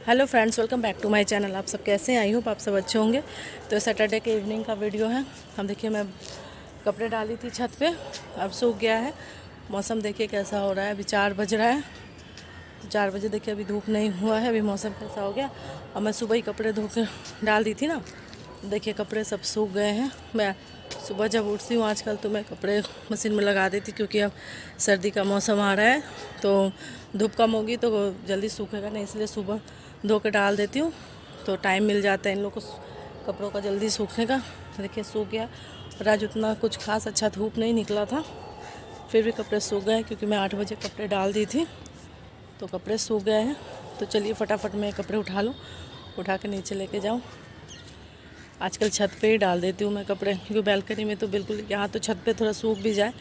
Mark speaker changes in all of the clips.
Speaker 1: Hello friends, welcome back to my channel. आप सब कैसे हैं? आई होप आप सब अच्छे होंगे। तो सैटरडे के इवनिंग का वीडियो है। हम देखिए, मैं कपड़े डाली थी छत पे, अब सूख गया है। मौसम देखिए कैसा हो रहा है। अभी 4 बज रहा है। 4 बजे देखिए, अभी धूप नहीं हुआ है, अभी मौसम कैसा हो गया। और मैं सुबह ही कपड़े धो के डाल दी थी ना, देखिए कपड़े सब सूख गए हैं। मैं सुबह जब उठती हूँ आजकल तो मैं कपड़े मशीन में लगा देती, क्योंकि अब सर्दी का मौसम आ रहा है तो धूप कम होगी तो जल्दी सूखेगा नहीं, इसलिए सुबह धो के डाल देती हूँ तो टाइम मिल जाता है इन लोगों को कपड़ों का जल्दी सूखने का। देखिए सूख गया। और आज उतना कुछ खास अच्छा धूप नहीं निकला था, फिर भी कपड़े सूख गए, क्योंकि मैं 8 बजे कपड़े डाल दी थी तो कपड़े सूख गए हैं। तो चलिए फटाफट मैं कपड़े उठा लूँ, उठा के नीचे लेके जाऊँ। आजकल छत पे ही डाल देती हूँ मैं कपड़े, क्योंकि बालकनी में तो बिल्कुल, यहाँ तो छत पे थोड़ा सूख भी जाए,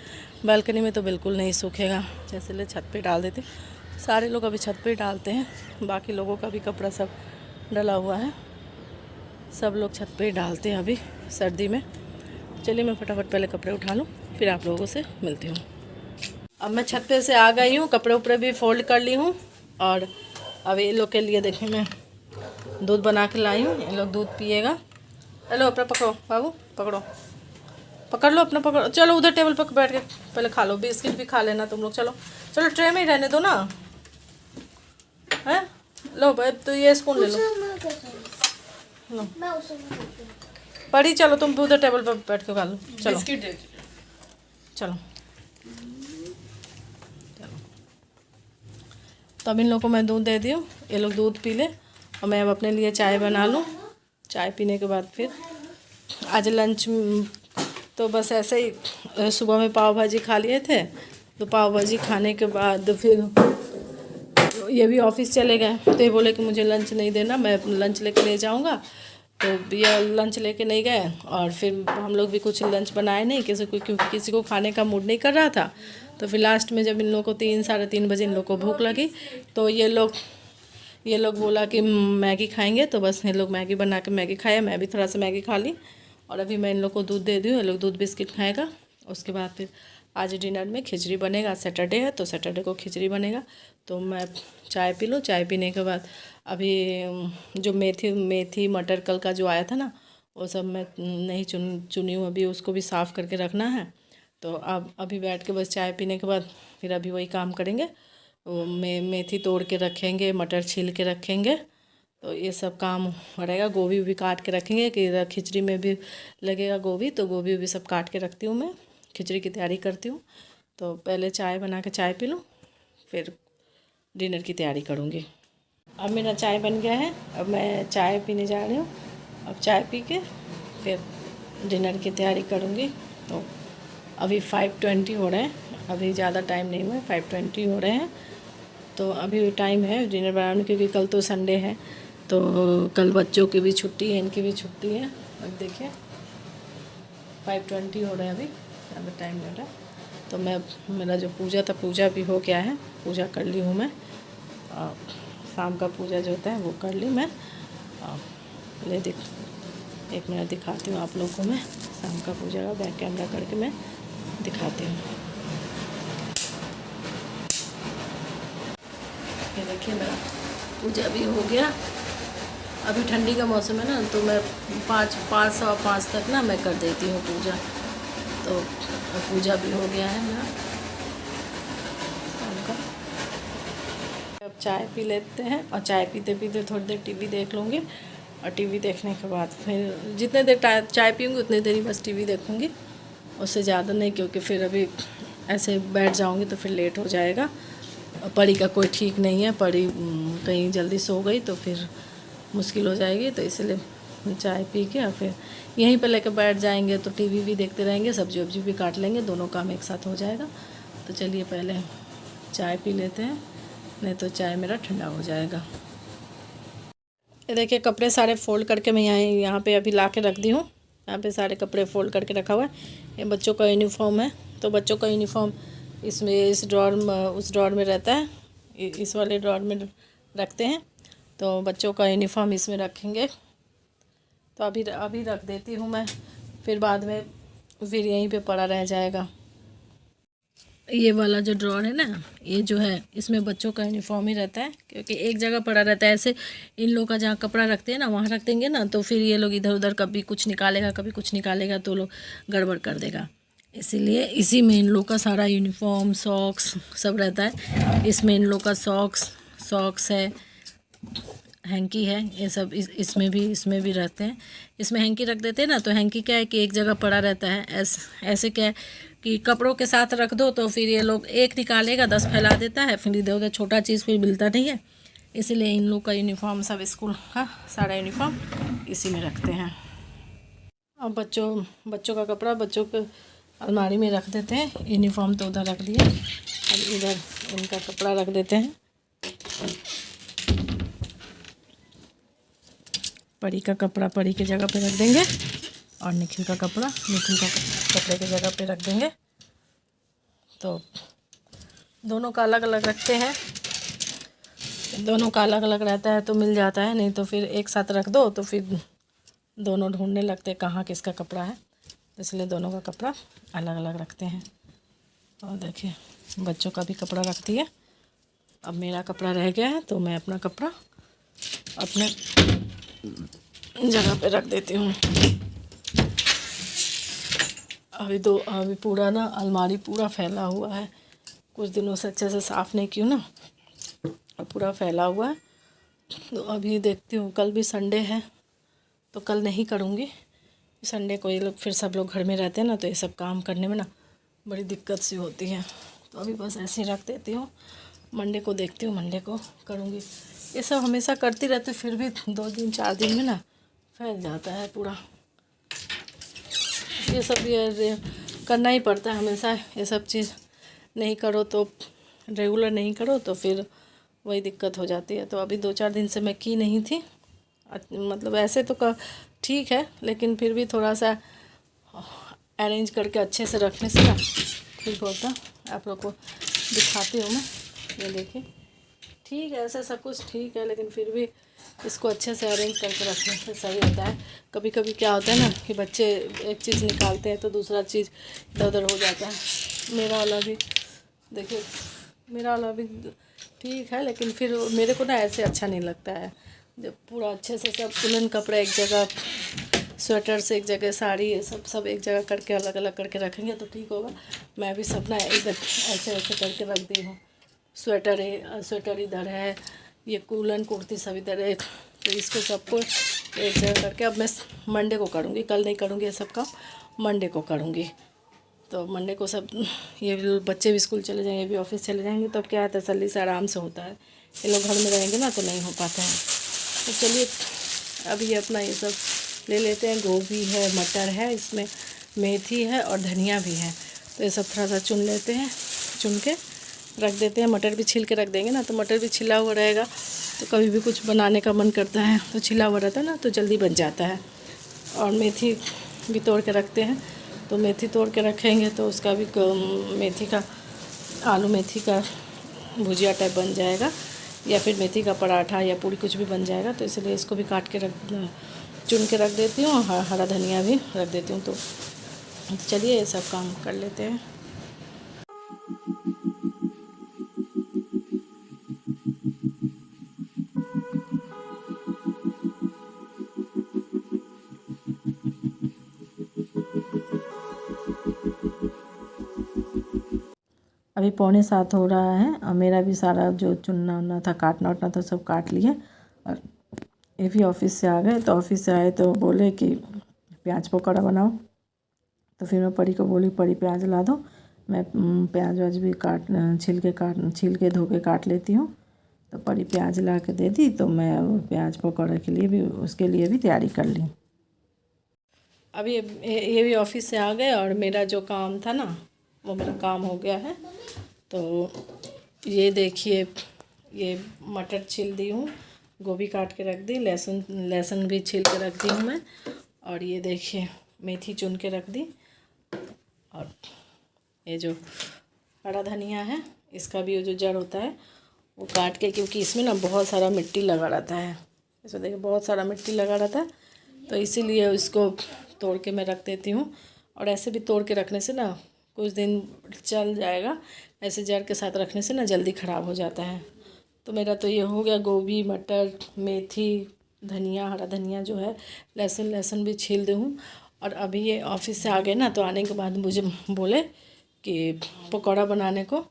Speaker 1: बालकनी में तो बिल्कुल नहीं सूखेगा, इसलिए छत पे डाल देती हूँ। सारे लोग अभी छत पे ही डालते हैं, बाकी लोगों का भी कपड़ा सब डला हुआ है, सब लोग छत पे ही डालते हैं अभी सर्दी में। चलिए मैं फटाफट पहले कपड़े उठा लूँ, फिर आप लोगों से मिलती हूँ। अब मैं छत पे से आ गई हूँ, कपड़े उपड़े भी फोल्ड कर ली हूँ। और अब ये लोग के लिए देखिए मैं दूध बना के लाई हूँ, ये लोग दूध पिएगा। हेलो, अपना पकड़ो बाबू, पकड़ो, पकड़ लो अपना, पकड़ो। चलो उधर टेबल पर बैठ के पहले खा लो, बिस्किट भी खा लेना तुम लोग। चलो चलो, ट्रे में ही रहने दो ना, हैं? लो भाई, तो ये स्पून ले लो, लो पड़ी। चलो तुम उधर टेबल पर बैठ के खा लो। चलो चलो चलो। तो अब इन लोगों को मैं दूध दे दी हूँ, ये लोग दूध पी ले और मैं अब अपने लिए चाय बना लूँ। चाय पीने के बाद फिर आज लंच तो बस ऐसे ही, सुबह में पाव भाजी खा लिए थे, तो पाव भाजी खाने के बाद फिर ये भी ऑफिस चले गए, तो ये बोले कि मुझे लंच नहीं देना, मैं लंच लेके ले जाऊंगा। तो ये लंच लेके नहीं गए और फिर हम लोग भी कुछ लंच बनाए नहीं, क्योंकि किसी को खाने का मूड नहीं कर रहा था। तो फिर लास्ट में जब इन लोग को 3 साढ़े 3 बजे इन लोग को भूख लगी, तो ये लोग बोला कि मैगी खाएंगे, तो बस ये लोग मैगी बना के मैगी खाया, मैं भी थोड़ा सा मैगी खा ली। और अभी मैं इन लोग को दूध दे दी हूँ, ये लोग दूध बिस्किट खाएगा। उसके बाद फिर आज डिनर में खिचड़ी बनेगा, सैटरडे है तो सैटरडे को खिचड़ी बनेगा। तो मैं चाय पी लूँ, चाय पीने के बाद अभी जो मेथी मटर कल का जो आया था ना, वो सब मैं नहीं चुनी हूँ, अभी उसको भी साफ़ करके रखना है। तो अब अभी बैठ के बस चाय पीने के बाद फिर अभी वही काम करेंगे। वो मेथी तोड़ के रखेंगे, मटर छील के रखेंगे, तो ये सब काम रहेगा। गोभी भी काट के रखेंगे कि खिचड़ी में भी लगेगा गोभी, तो गोभी भी सब काट के रखती हूँ मैं, खिचड़ी की तैयारी करती हूँ। तो पहले चाय बना के चाय पी लूँ, फिर डिनर की तैयारी करूँगी। अब मेरा चाय बन गया है, अब मैं चाय पीने जा रही हूँ। अब चाय पी के फिर डिनर की तैयारी करूँगी। तो अभी 5:20 हो रहे हैं, अभी ज़्यादा टाइम नहीं हुआ है, 5:20 हो रहे हैं। तो अभी टाइम है डिनर बनाने, क्योंकि कल तो संडे है, तो कल बच्चों की भी छुट्टी है, इनकी भी छुट्टी है। अब देखिए 5:20 हो रहे हैं, अभी ज़्यादा टाइम नहीं हो रहा। तो मैं, मेरा जो पूजा था, पूजा भी हो गया है, पूजा कर ली हूँ मैं। शाम का पूजा जो होता है वो कर ली मैं। ले एक मिनट दिखाती हूँ आप लोगों को मैं, शाम का पूजा का बैक कैमरा करके मैं दिखाती हूँ। ये देखिए मेरा पूजा भी हो गया। अभी ठंडी का मौसम है ना, तो मैं 5:15 तक ना मैं कर देती हूँ पूजा। तो पूजा भी हो गया है मेरा शाम का। अब चाय पी लेते हैं, और चाय पीते पीते थोड़ी देर टीवी देख लूँगी। और टीवी देखने के बाद फिर जितने देर चाय पीऊँगी उतनी देर ही बस टीवी देखूँगी, उससे ज़्यादा नहीं, क्योंकि फिर अभी ऐसे बैठ जाऊँगी तो फिर लेट हो जाएगा। परी का कोई ठीक नहीं है, परी कहीं जल्दी सो गई तो फिर मुश्किल हो जाएगी, तो इसलिए चाय पी के और फिर यहीं पर लेकर बैठ जाएंगे, तो टीवी भी देखते रहेंगे, सब्जी वब्जी भी काट लेंगे, दोनों काम एक साथ हो जाएगा। तो चलिए पहले चाय पी लेते हैं, नहीं तो चाय मेरा ठंडा हो जाएगा। ये देखिए कपड़े सारे फ़ोल्ड करके मैं यहाँ पे अभी ला के रख दी हूँ। यहाँ पे सारे कपड़े फ़ोल्ड करके रखा हुआ है। ये बच्चों का यूनिफॉर्म है, तो बच्चों का यूनिफॉर्म इसमें इस ड्रॉर में, उस ड्रॉर में रहता है, इस वाले ड्रॉर में रखते हैं। तो बच्चों का यूनिफॉर्म इसमें रखेंगे। तो अभी रख देती हूँ मैं, फिर बाद में फिर यहीं पे पड़ा रह जाएगा। ये वाला जो ड्रॉअर है ना, ये जो है इसमें बच्चों का यूनिफॉर्म ही रहता है, क्योंकि एक जगह पड़ा रहता है। ऐसे इन लोग का जहाँ कपड़ा रखते हैं ना वहाँ रख देंगे ना, तो फिर ये लोग इधर उधर कभी कुछ निकालेगा कभी कुछ निकालेगा, तो लोग गड़बड़ कर देगा। इसीलिए इसी में इन लोग का सारा यूनिफॉर्म सॉक्स सब रहता है। इसमें इन लोग का सॉक्स है, हैंकी है, ये सब इसमें भी रहते हैं। इसमें हैंकी रख देते हैं ना, तो हैंकी क्या है कि एक जगह पड़ा रहता है। ऐसे क्या है कि कपड़ों के साथ रख दो तो फिर ये लोग एक निकालेगा 10 फैला देता है, फिर इधर उधर छोटा चीज़ कोई मिलता नहीं है। इसीलिए इन लोग का यूनिफॉर्म सब स्कूल का सारा यूनिफॉर्म इसी में रखते हैं। और बच्चों का कपड़ा बच्चों के अलमारी में रख देते हैं। यूनिफॉर्म तो उधर रख दिया, अब इधर इनका कपड़ा रख देते हैं। परी का कपड़ा परी की जगह पे रख देंगे, और निखिल का कपड़ा निखिल का कपड़े की जगह पे रख देंगे। तो दोनों का अलग अलग रखते हैं, दोनों का अलग अलग रहता है तो मिल जाता है, नहीं तो फिर एक साथ रख दो तो फिर दोनों ढूंढने लगते हैं कहाँ किसका कपड़ा है, इसलिए दोनों का कपड़ा अलग अलग रखते हैं। और देखिए बच्चों का भी कपड़ा रखती है। अब मेरा कपड़ा रह गया है तो मैं अपना कपड़ा अपने जगह पे रख देती हूँ। अभी पूरा ना अलमारी पूरा फैला हुआ है, कुछ दिनों से अच्छे से साफ़ नहीं की हूँ ना, पूरा फैला हुआ है। तो अभी देखती हूँ, कल भी संडे है तो कल नहीं करूँगी। संडे को ये लोग फिर सब लोग घर में रहते हैं ना, तो ये सब काम करने में ना बड़ी दिक्कत सी होती है। तो अभी बस ऐसे ही रख देती हूँ, मंडे को देखती हूँ, मंडे को करूँगी। ये सब हमेशा करती रहती, फिर भी 2 दिन 4 दिन में ना फैल जाता है पूरा। ये सब ये करना ही पड़ता है हमेशा, ये सब चीज़ नहीं करो तो रेगुलर नहीं करो तो फिर वही दिक्कत हो जाती है। तो अभी 2-4 दिन से मैं की नहीं थी, मतलब ऐसे तो ठीक है, लेकिन फिर भी थोड़ा सा अरेंज करके अच्छे से रखने से ना ठीक होता। आप लोग को दिखाती हूँ मैं, ये देखिए ठीक है, ऐसे सब कुछ ठीक है, लेकिन फिर भी इसको अच्छे से अरेंज करके रखने से सही होता है। कभी कभी क्या होता है ना कि बच्चे एक चीज़ निकालते हैं तो दूसरा चीज़ इधर उधर हो जाता है। मेरा वाला भी देखिए, मेरा वाला भी ठीक है, लेकिन फिर मेरे को ना ऐसे अच्छा नहीं लगता है जब पूरा अच्छे से सब वुलन कपड़े एक जगह, स्वेटर से एक जगह, साड़ी, ये सब एक जगह करके अलग अलग करके रखेंगे तो ठीक होगा। मैं भी सब ना इधर ऐसे ऐसे करके रख दी हूँ। स्वेटर इधर है, ये कूलन कुर्ती सब इधर है, तो इसको सबको एक जगह करके अब मैं मंडे को करूँगी, कल नहीं करूँगी ये सब काम, मंडे को करूँगी। तो मंडे को सब ये बच्चे भी स्कूल चले जाएंगे, ये भी ऑफिस चले जाएंगे, तो क्या है तसल्ली से आराम से होता है। ये लोग घर में रहेंगे ना तो नहीं हो पाता है। तो चलिए अभी अपना ये सब ले लेते हैं। गोभी है, मटर है, इसमें मेथी है और धनिया भी है, तो ये सब थोड़ा सा चुन लेते हैं, चुन के रख देते हैं। मटर भी छील के रख देंगे ना, तो मटर भी छिला हुआ रहेगा, तो कभी भी कुछ बनाने का मन करता है तो छिला हुआ रहता है ना, तो जल्दी बन जाता है। और मेथी भी तोड़ के रखते हैं, तो मेथी तोड़ के रखेंगे तो उसका भी मेथी का आलू मेथी का भुजिया टाइप बन जाएगा, या फिर मेथी का पराठा या पूरी कुछ भी बन जाएगा। तो इसलिए इसको भी काट के चुन के रख देती हूँ, हरा धनिया भी रख देती हूँ। तो चलिए ये सब काम कर लेते हैं। अभी 6:45 हो रहा है और मेरा भी सारा जो चुनना उनना था, काटना उटना था, सब काट लिए। और ये भी ऑफिस से आ गए, तो ऑफिस से आए तो बोले कि प्याज पकौड़ा बनाओ, तो फिर मैं परी को बोली परी प्याज ला दो, मैं प्याज वाज भी छील के धो के काट लेती हूँ। तो परी प्याज ला के दे दी, तो मैं प्याज पकौड़े के लिए भी उसके लिए भी तैयारी कर ली। अभी ये भी ऑफिस से आ गए और मेरा जो काम था ना वो मेरा काम हो गया है। तो ये देखिए, ये मटर छील दी हूँ, गोभी काट के रख दी, लहसुन भी छील के रख दी हूँ मैं। और ये देखिए मेथी चुन के रख दी, और ये जो हरा धनिया है इसका भी जो जड़ होता है वो काट के, क्योंकि इसमें ना बहुत सारा मिट्टी लगा रहता है, इसमें देखिए बहुत सारा मिट्टी लगा रहता है, तो इसीलिए इसको तोड़ के मैं रख देती हूँ। और ऐसे भी तोड़ के रखने से ना कुछ दिन चल जाएगा। ऐसे जार के साथ रखने से ना जल्दी ख़राब हो जाता है। तो मेरा तो ये हो गया, गोभी, मटर, मेथी, धनिया, हरा धनिया जो है, लहसुन भी छील दूँ। और अभी ये ऑफिस से आ गए ना, तो आने के बाद मुझे बोले कि पकौड़ा बनाने को।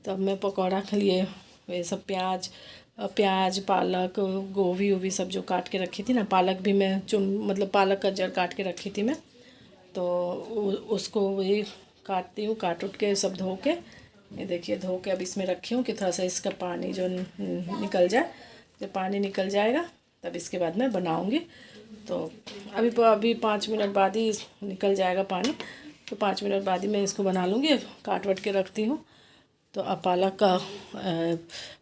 Speaker 1: तो अब मैं पकौड़ा के लिए ये सब प्याज, पालक, गोभी वोभी सब जो काट के रखी थी ना, पालक भी मैं मतलब पालक का जड़ काट के रखी थी मैं, तो उसको वही काटती हूँ, काट उठ के सब धो के, ये देखिए धो के अब इसमें रखी हूँ कि थोड़ा सा इसका पानी जो निकल जाए। जब पानी निकल जाएगा तब इसके बाद मैं बनाऊँगी। तो अभी 5 मिनट बाद ही निकल जाएगा पानी, तो 5 मिनट बाद ही मैं इसको बना लूँगी। काट वट के रखती हूँ। तो अब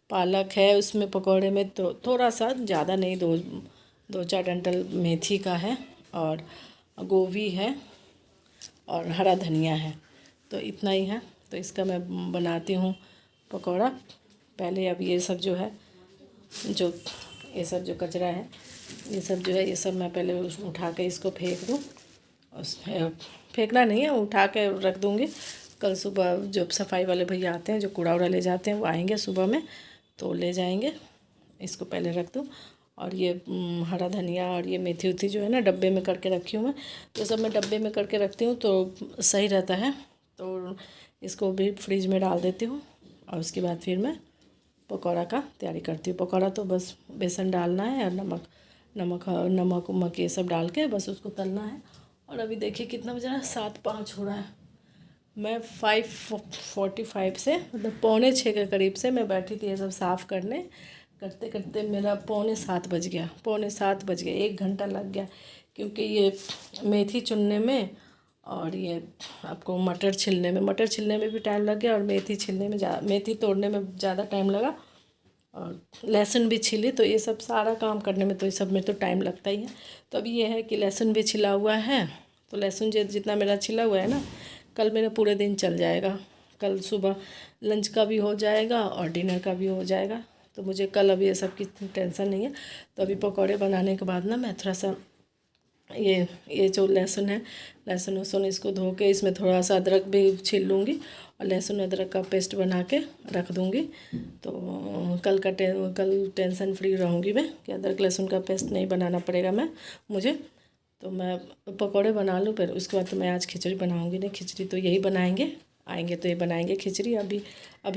Speaker 1: पालक है उसमें पकौड़े में, तो थोड़ा सा, ज़्यादा नहीं, 2-4 डंठल मेथी का है, और गोभी है, और हरा धनिया है, तो इतना ही है। तो इसका मैं बनाती हूँ पकौड़ा। पहले अब ये सब जो है, ये सब जो कचरा है, ये सब जो है, ये सब मैं पहले उठा के इसको फेंक दूँ। फेंकना नहीं है, उठा के रख दूँगी। कल सुबह जो सफाई वाले भैया आते हैं, जो कूड़ा उड़ा ले जाते हैं, वो आएंगे सुबह में, तो ले जाएंगे। इसको पहले रख दूँ। और ये हरा धनिया और ये मेथी उथी जो है ना, डब्बे में करके रखी हूँ मैं, तो सब मैं डब्बे में करके रखती हूँ तो सही रहता है। तो इसको भी फ्रिज में डाल देती हूँ, और उसके बाद फिर मैं पकौड़ा का तैयारी करती हूँ। पकौड़ा तो बस बेसन डालना है और नमक उमक ये सब डाल के बस उसको तलना है। और अभी देखिए कितना बजा है, 7:05 हो रहा है। मैं 5:45 से, मतलब 5:45 के करीब से मैं बैठी थी ये सब साफ़ करते करते मेरा 6:45 बज गया। 6:45 बज गया, 1 घंटा लग गया, क्योंकि ये मेथी चुनने में और ये आपको मटर छिलने में भी टाइम लग गया, और मेथी तोड़ने में ज़्यादा टाइम लगा, और लहसुन भी छिली। तो ये सब सारा काम करने में, तो ये सब में तो टाइम लगता ही है। तो अभी ये है कि लहसुन भी छिला हुआ है, तो लहसुन जितना मेरा छिला हुआ है ना, कल मेरा पूरे दिन चल जाएगा। कल सुबह लंच का भी हो जाएगा और डिनर का भी हो जाएगा। तो मुझे कल अभी ये सब की टेंशन नहीं है। तो अभी पकौड़े बनाने के बाद ना मैं थोड़ा सा ये जो लहसुन है, लहसुन वसुन इसको धो के इसमें थोड़ा सा अदरक भी छील लूँगी, और लहसुन अदरक का पेस्ट बना के रख दूँगी। तो कल टेंशन फ्री रहूँगी मैं कि अदरक लहसुन का पेस्ट नहीं बनाना पड़ेगा मुझे। तो मैं पकौड़े बना लूँ, फिर उसके बाद तो मैं आज खिचड़ी बनाऊँगी। नहीं, खिचड़ी तो यही बनाएंगे, आएंगे तो ये बनाएंगे खिचड़ी। अभी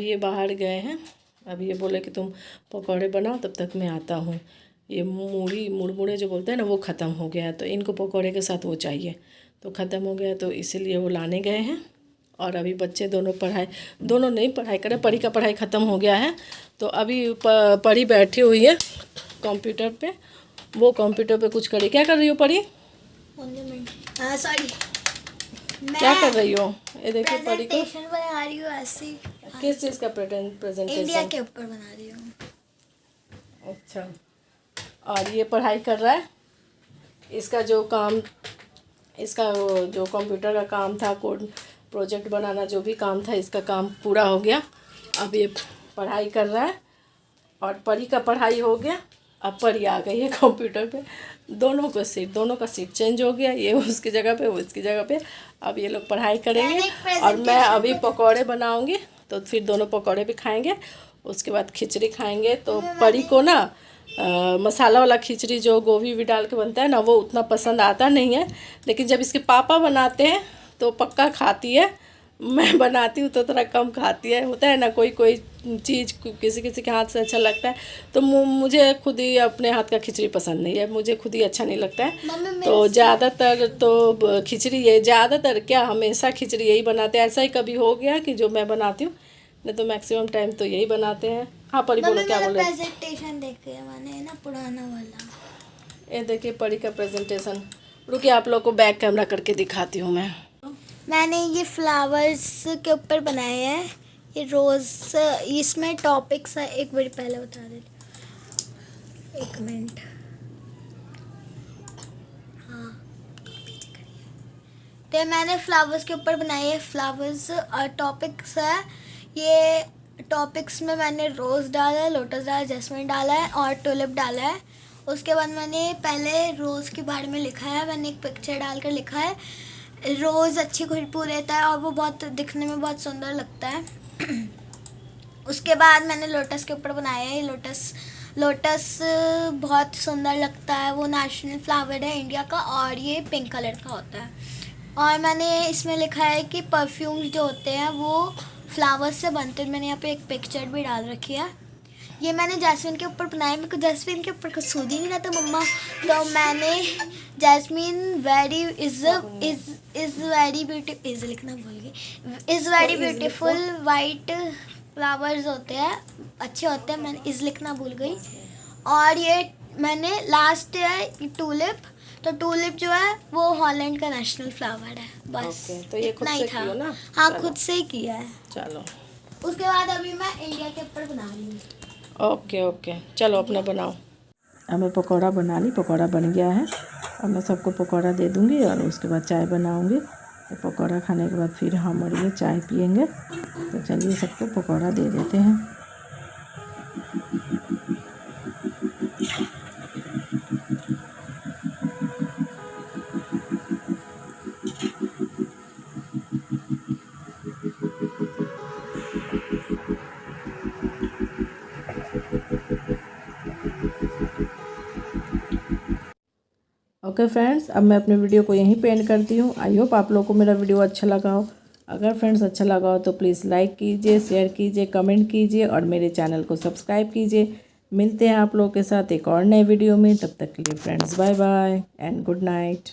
Speaker 1: ये बाहर गए हैं, अभी ये बोले कि तुम पकौड़े बनाओ, तब तक मैं आता हूँ। ये मुड़मुड़े जो बोलते हैं ना, वो ख़त्म हो गया है, तो इनको पकौड़े के साथ वो चाहिए, तो ख़त्म हो गया, तो इसीलिए वो लाने गए हैं। और अभी बच्चे दोनों नहीं पढ़ाई करें, परी का पढ़ाई ख़त्म हो गया है। तो अभी परी बैठी हुई है कंप्यूटर पे, वो कंप्यूटर पे कुछ करे। क्या कर रही हो परी?
Speaker 2: सॉरी,
Speaker 1: क्या कर रही हो? ये देखिए परी को
Speaker 2: प्रेजेंटेशन बना रही हूँ ऐसे।
Speaker 1: किस चीज़ का प्रेजेंटेशन?
Speaker 2: इंडिया के ऊपर बना रही हूँ।
Speaker 1: अच्छा, और ये पढ़ाई कर रहा है। इसका जो कंप्यूटर का काम था, कोड प्रोजेक्ट बनाना, जो भी काम था, इसका काम पूरा हो गया। अब ये पढ़ाई कर रहा है, और परी का पढ़ाई हो गया। अब परी आ गई है कंप्यूटर पे। दोनों का सीट चेंज हो गया, ये उसकी जगह पे, वो इसकी जगह पे। अब ये लोग पढ़ाई करेंगे, और मैं अभी पकौड़े बनाऊंगी, तो फिर दोनों पकौड़े भी खाएंगे। उसके बाद खिचड़ी खाएंगे। तो परी को ना मसाला वाला खिचड़ी जो गोभी भी डाल के बनता है ना, वो उतना पसंद आता नहीं है, लेकिन जब इसके पापा बनाते हैं तो पक्का खाती है। मैं बनाती हूँ तो थोड़ा कम खाती है। होता है ना, कोई चीज़ किसी के हाथ से अच्छा लगता है, तो मुझे खुद ही अपने हाथ का खिचड़ी पसंद नहीं है, मुझे खुद ही अच्छा नहीं लगता है। तो ज़्यादातर तो खिचड़ी ये, ज़्यादातर क्या, हमेशा खिचड़ी यही बनाते हैं। ऐसा ही कभी हो गया कि जो मैं बनाती हूँ, नहीं तो मैक्सिमम टाइम तो यही बनाते हैं। हाँ परी बोलो, क्या बोल रहे?
Speaker 2: प्रेजेंटेशन देखे मैंने ना, पुराना वाला।
Speaker 1: ये देखिए परी का प्रेजेंटेशन। रुकिए, आप लोग को बैक कैमरा करके दिखाती हूँ मैं।
Speaker 2: मैंने ये फ्लावर्स के ऊपर बनाए हैं, ये रोज़, इसमें टॉपिक्स है। एक बार पहले बता देती, 1 मिनट। हाँ, तो मैंने फ्लावर्स के ऊपर बनाए हैं। फ्लावर्स टॉपिक्स है। ये टॉपिक्स में मैंने रोज़ डाला है, लोटस डाला है, जैस्मिन डाला है और टुलिप डाला है। उसके बाद मैंने पहले रोज़ के बारे में लिखा है, मैंने एक पिक्चर डालकर लिखा है। रोज़ अच्छी खुशबू देता है और वो बहुत दिखने में बहुत सुंदर लगता है। उसके बाद मैंने लोटस के ऊपर बनाया है। लोटस बहुत सुंदर लगता है, वो नेशनल फ्लावर है इंडिया का और ये पिंक कलर का होता है। और मैंने इसमें लिखा है कि परफ्यूम्स जो होते हैं वो फ्लावर्स से बनते हैं। मैंने यहाँ पे एक पिक्चर भी डाल रखी है। ये मैंने जैस्मिन के ऊपर बनाया, मेरे को जैस्मिन के ऊपर कुछ सूझ ही नहीं रहता मम्मा, तो मैंने jasmine very is very beauty is लिखना भूल गई, is very beautiful white flowers होते हैं, अच्छे होते हैं, मैंने इज़ लिखना भूल गई। और ये मैंने लास्ट है टूलिप, तो टूलिप जो है वो हॉलैंड का नेशनल फ्लावर है। बस
Speaker 1: तो ये खुद
Speaker 2: इतना
Speaker 1: से
Speaker 2: ही था।
Speaker 1: किया ना?
Speaker 2: हाँ,
Speaker 1: चलो।
Speaker 2: खुद से ही किया है।
Speaker 1: चलो
Speaker 2: उसके बाद अभी मैं इंडिया के ऊपर बना रही हूँ।
Speaker 1: ओके ओके, चलो अपना बनाओ। हमें पकौड़ा बना ली, पकौड़ा बन गया है। अब मैं सबको पकौड़ा दे दूँगी और उसके बाद चाय बनाऊँगी। तो पकौड़ा खाने के बाद फिर हम और ये चाय पियेंगे। तो चलिए सबको पकौड़ा दे देते हैं। ओके फ्रेंड्स, अब मैं अपने वीडियो को यहीं पे एंड करती हूँ। आई होप आप लोगों को मेरा वीडियो अच्छा लगा हो। अगर फ्रेंड्स अच्छा लगा हो तो प्लीज़ लाइक कीजिए, शेयर कीजिए, कमेंट कीजिए और मेरे चैनल को सब्सक्राइब कीजिए। मिलते हैं आप लोगों के साथ एक और नए वीडियो में। तब तक के लिए friends bye bye and good night.